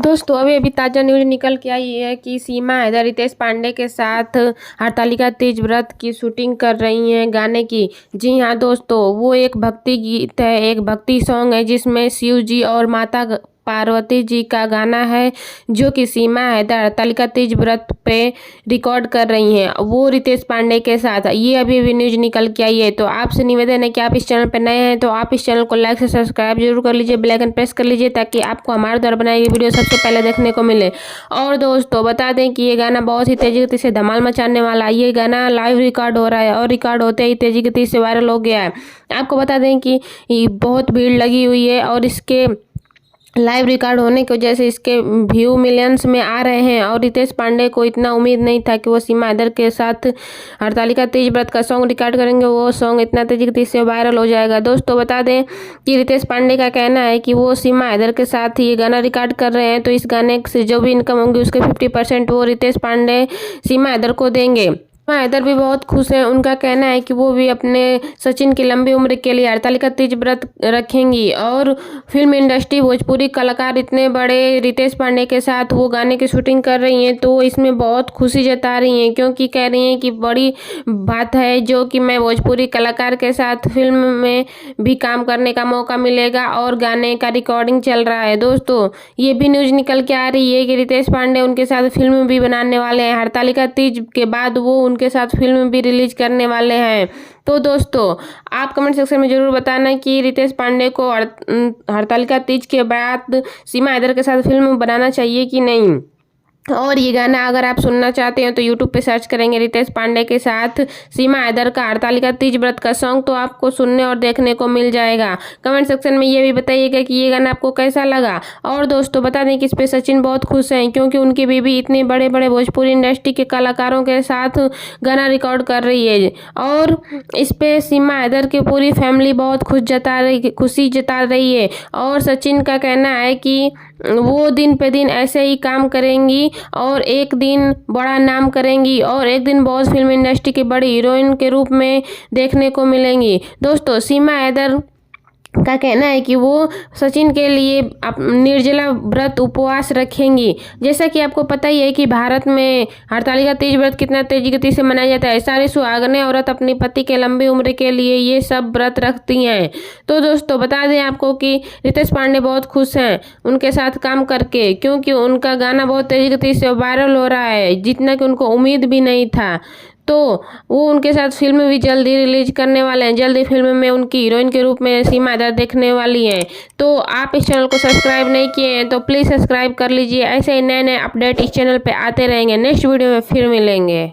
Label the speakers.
Speaker 1: दोस्तों अभी अभी ताज़ा न्यूज़ निकल के आई है कि सीमा हैदर रितेश पांडे के साथ हरतालिका तीज व्रत की शूटिंग कर रही हैं गाने की। जी हाँ दोस्तों, वो एक भक्ति गीत है, एक भक्ति सॉन्ग है जिसमें शिव जी और माता पार्वती जी का गाना है, जो कि सीमा हैदर हरतालिका तीज व्रत पे रिकॉर्ड कर रही हैं, वो रितेश पांडे के साथ। ये अभी अभी न्यूज निकल के आई है। तो आपसे निवेदन है कि आप इस चैनल पर नए हैं तो आप इस चैनल को लाइक से सब्सक्राइब जरूर कर लीजिए, बेल आइकन प्रेस कर लीजिए ताकि आपको हमारे द्वारा बनाई गई वीडियो सबसे पहले देखने को मिले। और दोस्तों बता दें कि ये गाना बहुत ही तेजी गति से धमाल मचाने वाला है। ये गाना लाइव रिकॉर्ड हो रहा है और रिकॉर्ड होते ही तेजी गति से वायरल हो गया है। आपको बता दें कि बहुत भीड़ लगी हुई है और इसके लाइव रिकॉर्ड होने की वजह से इसके व्यू मिलियंस में आ रहे हैं। और रितेश पांडे को इतना उम्मीद नहीं था कि वो सीमा हैदर के साथ हरतालिका तीज व्रत का सॉन्ग रिकॉर्ड करेंगे, वो सॉन्ग इतना तेजी गति से वायरल हो जाएगा। दोस्तों बता दें कि रितेश पांडे का कहना है कि वो सीमा हैदर के साथ ये गाना रिकॉर्ड कर रहे हैं, तो इस गाने से जो भी इनकम होंगी उसके 50% वो रितेश पांडे सीमा हैदर को देंगे। हैदर भी बहुत खुश हैं। उनका कहना है कि वो भी अपने सचिन की लंबी उम्र के लिए हरतालिका तीज व्रत रखेंगी। और फिल्म इंडस्ट्री भोजपुरी कलाकार इतने बड़े रितेश पांडे के साथ वो गाने की शूटिंग कर रही हैं, तो इसमें बहुत खुशी जता रही हैं, क्योंकि कह रही हैं कि बड़ी बात है जो कि मैं भोजपुरी कलाकार के साथ फिल्म में भी काम करने का मौका मिलेगा और गाने का रिकॉर्डिंग चल रहा है। दोस्तों ये भी न्यूज निकल के आ रही है कि रितेश पांडे उनके साथ फिल्म भी बनाने वाले हैं। हरतालिका तीज के बाद वो उनके साथ फिल्म भी रिलीज करने वाले हैं। तो दोस्तों आप कमेंट सेक्शन में जरूर बताना कि रितेश पांडे को हरतालिका तीज के बाद सीमा हैदर के साथ फिल्म बनाना चाहिए कि नहीं। और ये गाना अगर आप सुनना चाहते हैं तो यूट्यूब पे सर्च करेंगे रितेश पांडे के साथ सीमा हैदर का हरतालिका तीज व्रत का सॉन्ग, तो आपको सुनने और देखने को मिल जाएगा। कमेंट सेक्शन में ये भी बताइएगा कि ये गाना आपको कैसा लगा। और दोस्तों बता दें कि इस पे सचिन बहुत खुश हैं, क्योंकि उनकी बीवी इतने बड़े बड़े भोजपुरी इंडस्ट्री के कलाकारों के साथ गाना रिकॉर्ड कर रही है। और इस पे सीमा हैदर की पूरी फैमिली बहुत खुशी जता रही है। और सचिन का कहना है कि वो दिन पे दिन ऐसे ही काम करेंगी और एक दिन बड़ा नाम करेंगी और एक दिन बहुत फिल्म इंडस्ट्री की बड़ी हीरोइन के रूप में देखने को मिलेंगी। दोस्तों सीमा हैदर का कहना है कि वो सचिन के लिए निर्जला व्रत उपवास रखेंगी। जैसा कि आपको पता ही है कि भारत में हरतालिका तीज व्रत कितना तेजी गति से मनाया जाता है। सारी सुहागनें औरत अपनी पति के लंबी उम्र के लिए ये सब व्रत रखती हैं। तो दोस्तों बता दें आपको कि रितेश पांडे बहुत खुश हैं उनके साथ काम करके, क्योंकि उनका गाना बहुत तेजी गति से वायरल हो रहा है, जितना कि उनको उम्मीद भी नहीं था। तो वो उनके साथ फिल्म भी जल्दी रिलीज करने वाले हैं। जल्दी फिल्म में उनकी हीरोइन के रूप में सीमा हैदर देखने वाली हैं। तो आप इस चैनल को सब्सक्राइब नहीं किए हैं तो प्लीज़ सब्सक्राइब कर लीजिए। ऐसे ही नए नए अपडेट इस चैनल पे आते रहेंगे। नेक्स्ट वीडियो में फिर मिलेंगे।